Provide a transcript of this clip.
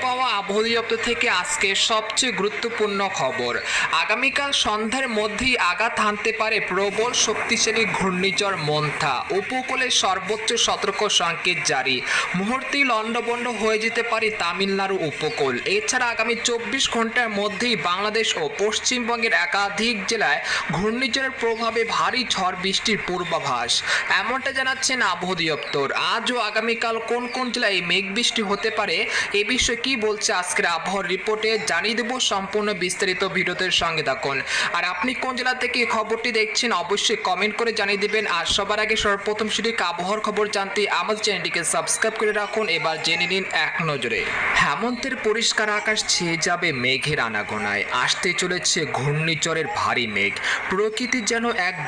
পাওয়া আবহাওয়া দপ্তর থেকে আজকে সবচেয়ে গুরুত্বপূর্ণ খবর। আগামীকাল সন্ধ্যার মধ্যেই আঘাত হানতে পারে প্রবল শক্তিশালী ঘূর্ণিঝড় মন্থা। উপকূলে সর্বোচ্চ সতর্ক সংকেত জারি। মুহূর্তেই লণ্ডভণ্ড হয়ে যেতে পারে তামিলনাড়ু উপকূল। এছাড়া আগামী 24 ঘন্টার মধ্যেই বাংলাদেশ ও পশ্চিমবঙ্গের একাধিক জেলায় ঘূর্ণিঝড়ের প্রভাবে ভারী ঝড় বৃষ্টির পূর্বাভাস। এমনটা জানাচ্ছেন আবহাওয়া দপ্তর। আজ ও আগামীকাল কোন কোন জেলায় মেঘ বৃষ্টি হতে পারে এ বিষয়ে কি বলছে আজকের আবহাওয়ার রিপোর্টে জানিয়ে দেব। সম্পূর্ণ বিস্তারিত ভিডিওদের সঙ্গে থাকুন। আর আপনি কোন জেলা থেকে এই খবরটি দেখছেন অবশ্যই কমেন্ট করে জানিয়ে দেবেন। আর সবার আগে সর্বপ্রথম সঠিক আবহাওয়ার খবর জানতে আমাদের চ্যানেলটিকে সাবস্ক্রাইব করে রাখুন। এবার জেনে নিন এক নজরে। হেমন্তের পরিষ্কার আকাশ ছেয়ে যাবে মেঘের আনাগোনায়। আসতে চলেছে ঘূর্ণিঝড়ের ভারী মেঘ। প্রকৃতি যেন এক